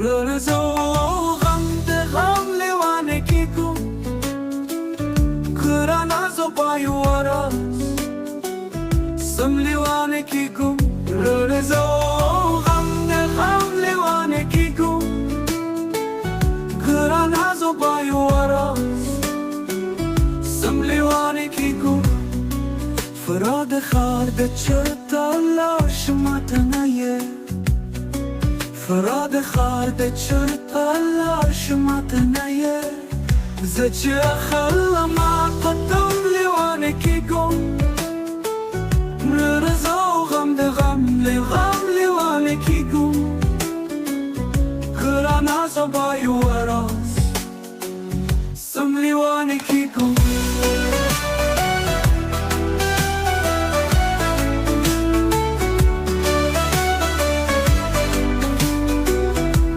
رزو غم ده غم لیوانه کی کو کرانا زو بایو وراس سم لیوانه کی کو رزو غم ده غم لیوانه کی کو کرانا زو بایو وراس سم لیوانه کی کو فراد خارد چرتا لاش ماتنایه فراد خارد چرتا لاش ماتنایه زچ خلا ما قدم لیوانه کی گم رزو غم ده غم لیوانه کی گم کرانا زبای وراس